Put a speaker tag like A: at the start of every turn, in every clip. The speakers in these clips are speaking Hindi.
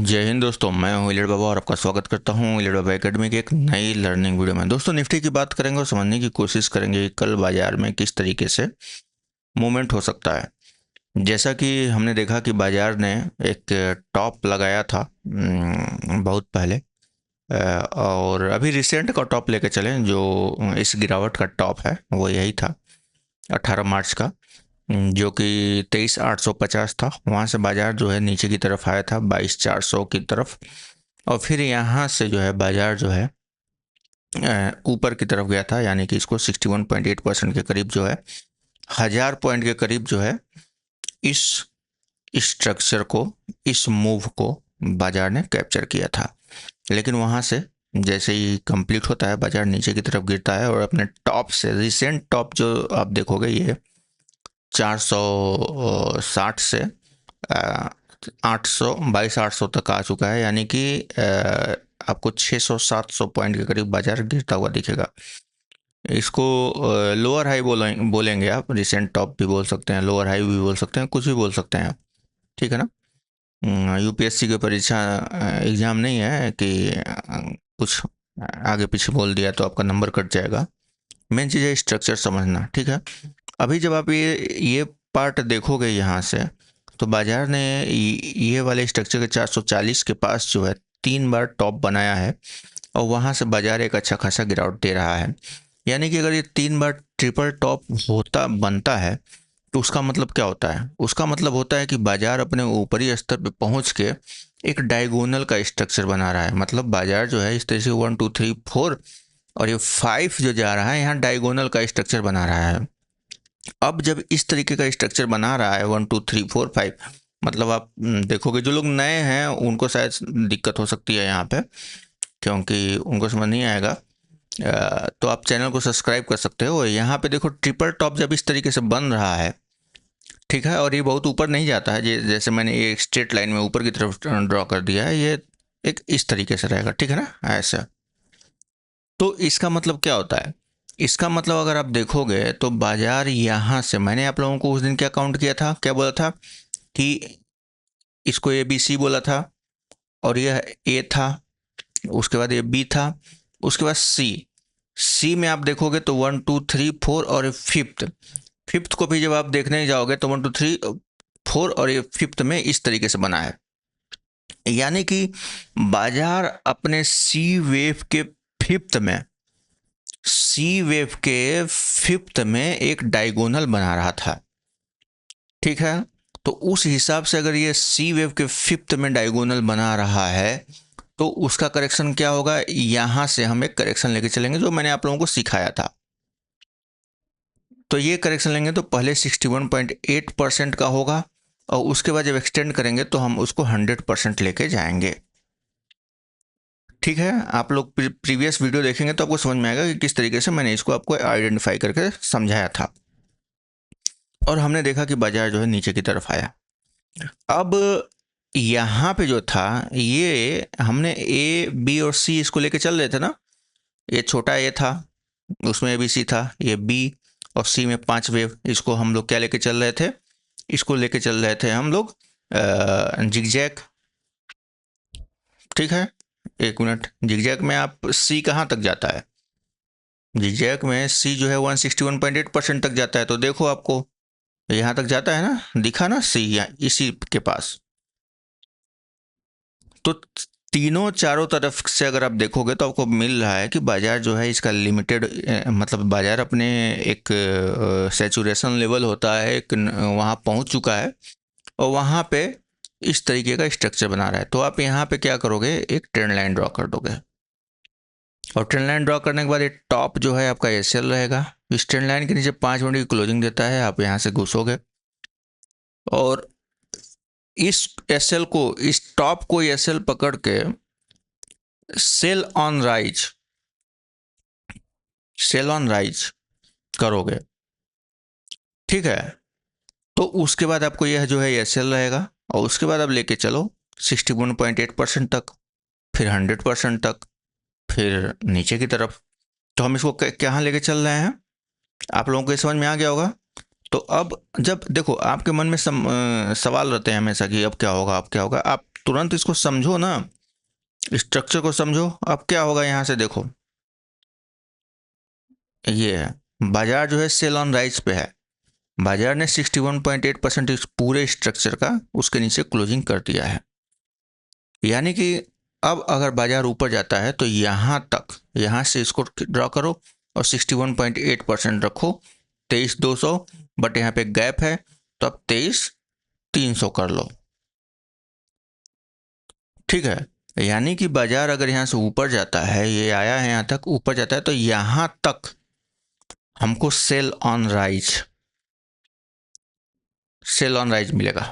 A: जय हिंद दोस्तों, मैं हूं इलियट बाबा और आपका स्वागत करता हूं इलियट बाबा एकेडमी की एक नई लर्निंग वीडियो में। दोस्तों, निफ्टी की बात करेंगे और समझने की कोशिश करेंगे कि कल बाजार में किस तरीके से मूवमेंट हो सकता है। जैसा कि हमने देखा कि बाजार ने एक टॉप लगाया था बहुत पहले, और अभी रिसेंट का टॉप लेके चले जो इस गिरावट का टॉप है वो यही था 18 मार्च का, जो कि 23,850 था। वहाँ से बाजार जो है नीचे की तरफ आया था 22,400 की तरफ, और फिर यहाँ से जो है बाजार जो है ऊपर की तरफ गया था, यानी कि इसको 61.8% के करीब जो है 1000 पॉइंट के करीब जो है इस स्ट्रक्चर को, इस मूव को बाजार ने कैप्चर किया था। लेकिन वहाँ से जैसे ही कंप्लीट होता है बाजार नीचे की तरफ गिरता है और अपने टॉप से, रिसेंट टॉप जो आप देखोगे ये 460 से 800, 22,800 तक आ चुका है, यानी कि आपको 600-700 पॉइंट के करीब बाजार गिरता हुआ दिखेगा। इसको लोअर हाई बोलेंगे आप, रिसेंट टॉप भी बोल सकते हैं, लोअर हाई भी बोल सकते हैं, कुछ भी बोल सकते हैं आप, ठीक है ना। यूपीएससी की परीक्षा एग्ज़ाम नहीं है कि कुछ आगे पीछे बोल दिया तो आपका नंबर कट जाएगा। मेन चीज़ है स्ट्रक्चर समझना, ठीक है। अभी जब आप ये पार्ट देखोगे यहाँ से, तो बाजार ने ये वाले स्ट्रक्चर के 440 के पास जो है 3 बार टॉप बनाया है, और वहाँ से बाजार एक अच्छा खासा गिरावट दे रहा है। यानी कि अगर ये 3 बार ट्रिपल टॉप होता बनता है तो उसका मतलब क्या होता है? उसका मतलब होता है कि बाजार अपने ऊपरी स्तर पे पहुँच के एक डायगोनल का स्ट्रक्चर बना रहा है। मतलब बाजार जो है इस तरह से 1 2 3 4 और ये 5 जो जा रहा है, यहाँ डायगोनल का स्ट्रक्चर बना रहा है। अब जब इस तरीके का स्ट्रक्चर बना रहा है 1 2 3 4 5, मतलब आप देखोगे जो लोग नए हैं उनको शायद दिक्कत हो सकती है यहाँ पे, क्योंकि उनको समझ नहीं आएगा। तो आप चैनल को सब्सक्राइब कर सकते हो। यहाँ पे देखो ट्रिपल टॉप जब इस तरीके से बन रहा है, ठीक है, और ये बहुत ऊपर नहीं जाता है, जैसे मैंने ये एक स्ट्रेट लाइन में ऊपर की तरफ ड्रॉ कर दिया है, ये एक इस तरीके से रहेगा, ठीक है ना, ऐसा। तो इसका मतलब क्या होता है? इसका मतलब अगर आप देखोगे तो बाजार यहाँ से, मैंने आप लोगों को उस दिन क्या काउंट किया था, क्या बोला था कि इसको ए बी सी बोला था, और यह ए था, उसके बाद ये बी था, उसके बाद सी। सी में आप देखोगे तो 1 2 3 4 और फिफ्थ, फिफ्थ को भी जब आप देखने जाओगे तो 1 2 3 4 और ये फिफ्थ में इस तरीके से बना है। यानी कि बाजार अपने सी वेव के फिफ्थ में, सी वेव के फिफ्थ में एक डायगोनल बना रहा था, ठीक है। तो उस हिसाब से अगर ये सी वेव के फिफ्थ में डायगोनल बना रहा है तो उसका करेक्शन क्या होगा, यहाँ से हम एक करेक्शन लेके चलेंगे जो मैंने आप लोगों को सिखाया था। तो ये करेक्शन लेंगे तो पहले 61.8% का होगा, और उसके बाद जब एक्सटेंड करेंगे तो हम उसको 100% लेके जाएंगे, ठीक है। आप लोग प्रीवियस वीडियो देखेंगे तो आपको समझ में आएगा कि किस तरीके से मैंने इसको आपको आइडेंटिफाई करके समझाया था, और हमने देखा कि बाजार जो है नीचे की तरफ आया। अब यहाँ पे जो था, ये हमने ए बी और सी इसको लेके चल रहे थे ना। ये छोटा ए था, उसमें ए बी सी था, ये बी और सी में 5 वेव, इसको हम लोग क्या लेके चल रहे थे, इसको लेके चल रहे थे हम लोग जिगजैग, ठीक है। एक मिनट, जिगजैग में आप सी कहाँ तक जाता है? जिगजैग में सी जो है 161.8% तक जाता है। तो देखो आपको यहाँ तक जाता है ना, दिखा ना सी इसी के पास। तो तीनों चारों तरफ से अगर आप देखोगे तो आपको मिल रहा है कि बाजार जो है इसका लिमिटेड, मतलब बाजार अपने एक सैचुरेशन लेवल होता है, एक वहाँ पहुँच चुका है, और वहाँ पे इस तरीके का स्ट्रक्चर बना रहा है। तो आप यहाँ पे क्या करोगे, एक ट्रेंड लाइन ड्रॉ कर दोगे, और ट्रेंड लाइन ड्रॉ करने के बाद ये टॉप जो है आपका एसएल रहेगा। इस ट्रेंड लाइन के नीचे 5 मिनट की क्लोजिंग देता है, आप यहाँ से घुसोगे और इस एसएल को, इस टॉप को एसएल पकड़ के sell on rise, sell on rise करोगे, ठीक है। तो उसके बाद आपको यह जो है एसएल रहेगा, और उसके बाद आप लेके चलो 61.8% तक, फिर 100% तक, फिर नीचे की तरफ। तो हम इसको कहाँ लेके चल रहे हैं, आप लोगों को समझ में आ गया होगा। तो अब जब देखो आपके मन में सवाल रहते हैं हमेशा कि अब क्या होगा, अब क्या होगा, आप तुरंत इसको समझो ना, स्ट्रक्चर को समझो। अब क्या होगा, यहाँ से देखो, ये है बाजार जो है सेल ऑन राइज पे है। बाजार ने 61.8% इस पूरे स्ट्रक्चर का उसके नीचे क्लोजिंग कर दिया है। यानी कि अब अगर बाजार ऊपर जाता है तो यहाँ तक, यहाँ से इसको ड्रॉ करो और 61.8% रखो, 23,200, बट यहाँ पे गैप है तो अब 23,300 कर लो। ठीक है, यानी कि बाजार अगर यहाँ से ऊपर जाता है, ये आया है यहाँ तक, ऊपर जाता है तो यहाँ तक हमको सेल ऑन राइज मिलेगा।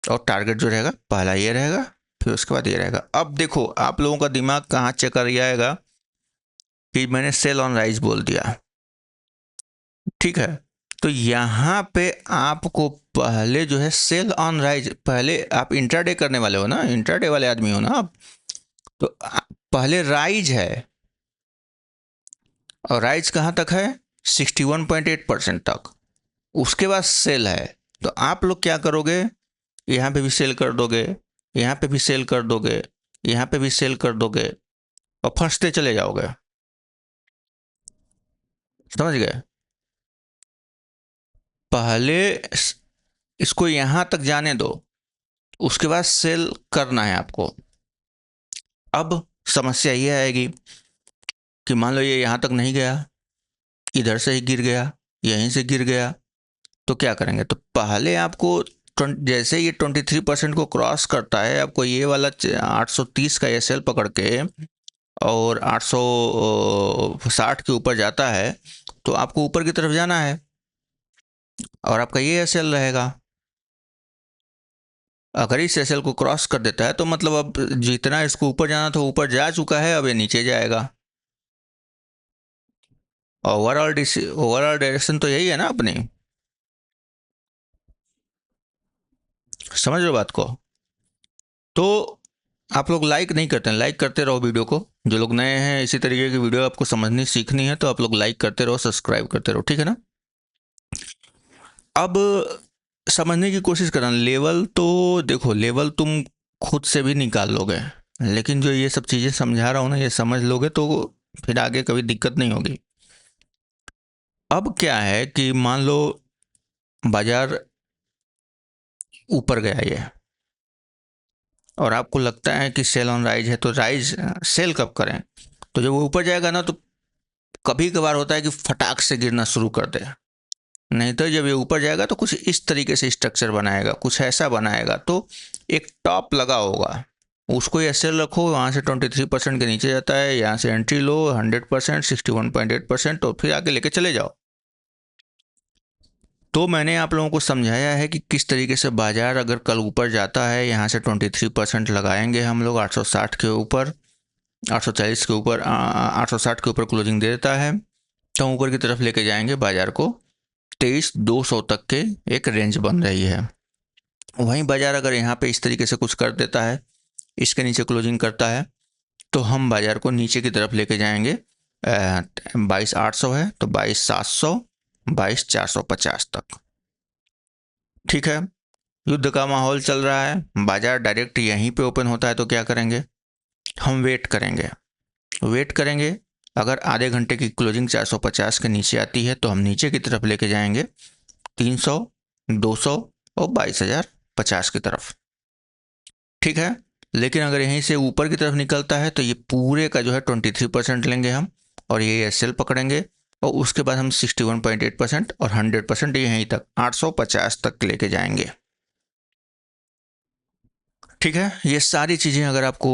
A: और टारगेट जो रहेगा पहला ये रहेगा, फिर उसके बाद ये रहेगा। अब देखो आप लोगों का दिमाग कहाँ चक्कर ये आएगा कि मैंने सेल ऑन राइज बोल दिया, ठीक है, तो यहाँ पे आपको पहले जो है सेल ऑन राइज, पहले आप इंट्राडे करने वाले हो ना, इंट्राडे वाले आदमी हो ना आप, तो पहले राइज है, और राइज कहाँ तक है, 61.8% तक, उसके बाद सेल है। तो आप लोग क्या करोगे, यहाँ पे भी सेल कर दोगे, यहाँ पे भी सेल कर दोगे, यहाँ पे भी सेल कर दोगे, और फंसते चले जाओगे। समझ गए, पहले इसको यहाँ तक जाने दो, उसके बाद सेल करना है आपको। अब समस्या ये आएगी कि मान लो ये यहाँ तक नहीं गया, इधर से ही गिर गया, यहीं से गिर गया, तो क्या करेंगे। तो पहले आपको जैसे ये 23% को क्रॉस करता है, आपको ये वाला 830 का एसएल पकड़ के और 860 के ऊपर जाता है, तो आपको ऊपर की तरफ जाना है और आपका ये एसएल रहेगा। अगर इस एसएल को क्रॉस कर देता है तो मतलब अब जितना इसको ऊपर जाना था ऊपर जा चुका है, अब ये नीचे जाएगा। ओवरऑल डायरेक्शन तो यही है ना अपनी, समझ रहे हो बात को। तो आप लोग लाइक नहीं करते हैं, लाइक करते रहो वीडियो को। जो लोग नए हैं, इसी तरीके की वीडियो आपको समझनी सीखनी है तो आप लोग लाइक करते रहो, सब्सक्राइब करते रहो, ठीक है ना। अब समझने की कोशिश करना, लेवल तो देखो, लेवल तुम खुद से भी निकाल लोगे, लेकिन जो ये सब चीज़ें समझा रहा हूँ ना, ये समझ लोगे तो फिर आगे कभी दिक्कत नहीं होगी। अब क्या है कि मान लो बाजार ऊपर गया ये, और आपको लगता है कि सेल ऑन राइज है, तो राइज सेल कब करें, तो जब वो ऊपर जाएगा ना, तो कभी कभार होता है कि फटाक से गिरना शुरू कर दे, नहीं तो जब ये ऊपर जाएगा तो कुछ इस तरीके से स्ट्रक्चर बनाएगा, कुछ ऐसा बनाएगा, तो एक टॉप लगा होगा, उसको ऐसे रखो, वहाँ से 23% के नीचे जाता है, यहाँ से एंट्री लो 100%, 61.8%, तो फिर आगे लेके चले जाओ। तो मैंने आप लोगों को समझाया है कि किस तरीके से बाजार अगर कल ऊपर जाता है, यहाँ से 23% लगाएंगे हम लोग 860 के ऊपर, 840 के ऊपर, 860 के ऊपर क्लोजिंग दे देता है, तो ऊपर की तरफ लेके जाएंगे बाजार को, 23,200 तक के एक रेंज बन रही है। वहीं बाजार अगर यहाँ पे इस तरीके से कुछ कर देता है, इसके नीचे क्लोजिंग करता है, तो हम बाजार को नीचे की तरफ लेके जाएंगे, 22,800 है तो 22,700, 22,450 तक। ठीक है, युद्ध का माहौल चल रहा है, बाजार डायरेक्ट यहीं पे ओपन होता है तो क्या करेंगे, हम वेट करेंगे। अगर आधे घंटे की क्लोजिंग 450 के नीचे आती है तो हम नीचे की तरफ लेके जाएंगे 300, 200 और 22,050 की तरफ। ठीक है, लेकिन अगर यहीं से ऊपर की तरफ निकलता है तो ये पूरे का जो है 23% लेंगे हम, और ये एसएल पकड़ेंगे, और उसके बाद हम 61.8% और 100% यहीं तक 850 तक लेके जाएंगे। ठीक है, ये सारी चीज़ें अगर आपको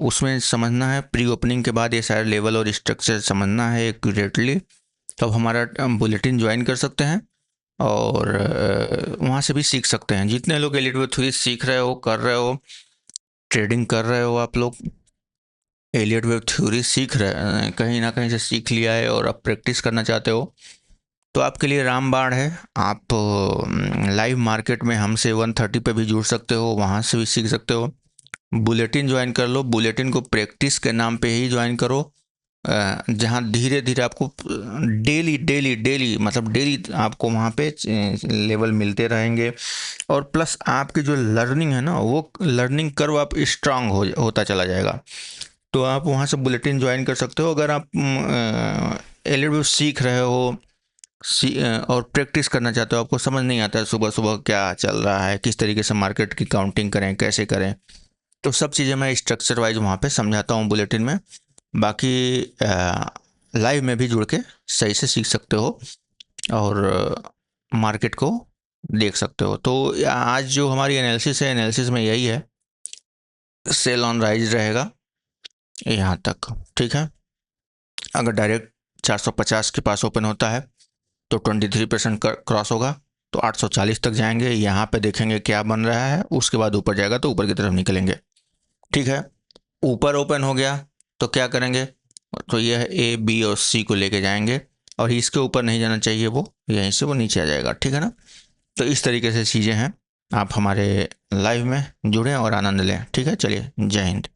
A: उसमें समझना है, प्री ओपनिंग के बाद ये सारे लेवल और स्ट्रक्चर समझना है एक्यूरेटली, तो आप हमारा बुलेटिन ज्वाइन कर सकते हैं और वहाँ से भी सीख सकते हैं। जितने लोग एलिट वेब थ्योरी सीख रहे हो, कर रहे हो, ट्रेडिंग कर रहे हो, आप लोग एलिट वेब थ्योरी सीख रहे, कहीं ना कहीं से सीख लिया है और आप प्रैक्टिस करना चाहते हो, तो आपके लिए रामबाण है। आप लाइव मार्केट में हमसे 130 पे भी जुड़ सकते हो, वहाँ से भी सीख सकते हो। बुलेटिन ज्वाइन कर लो, बुलेटिन को प्रैक्टिस के नाम पे ही ज्वाइन करो, जहाँ धीरे धीरे आपको डेली डेली डेली मतलब डेली आपको वहाँ पे लेवल मिलते रहेंगे, और प्लस आपकी जो लर्निंग है ना, वो लर्निंग कर्व आप स्ट्रांग होता चला जाएगा। तो आप वहाँ से बुलेटिन ज्वाइन कर सकते हो। अगर आप एल सीख रहे हो, और प्रैक्टिस करना चाहते हो, आपको समझ नहीं आता है सुबह सुबह क्या चल रहा है, किस तरीके से मार्केट की काउंटिंग करें, कैसे करें, तो सब चीज़ें मैं स्ट्रक्चर वाइज वहाँ पे समझाता हूँ बुलेटिन में। बाकी लाइव में भी जुड़ के सही से सीख सकते हो, और मार्केट को देख सकते हो। तो आज जो हमारी एनालिसिस है, एनालिसिस में यही है, सेल ऑन राइज रहेगा यहाँ तक, ठीक है। अगर डायरेक्ट 450 के पास ओपन होता है तो 23% क्रॉस होगा, तो 840 तक जाएंगे, यहाँ पे देखेंगे क्या बन रहा है, उसके बाद ऊपर जाएगा तो ऊपर की तरफ निकलेंगे, ठीक है। ऊपर ओपन हो गया तो क्या करेंगे, तो यह ए बी और सी को लेके जाएंगे, और इसके ऊपर नहीं जाना चाहिए, वो यहीं से वो नीचे आ जाएगा, ठीक है ना। तो इस तरीके से चीज़ें हैं। आप हमारे लाइव में जुड़ें और आनंद लें, ठीक है। चलिए, जय हिंद।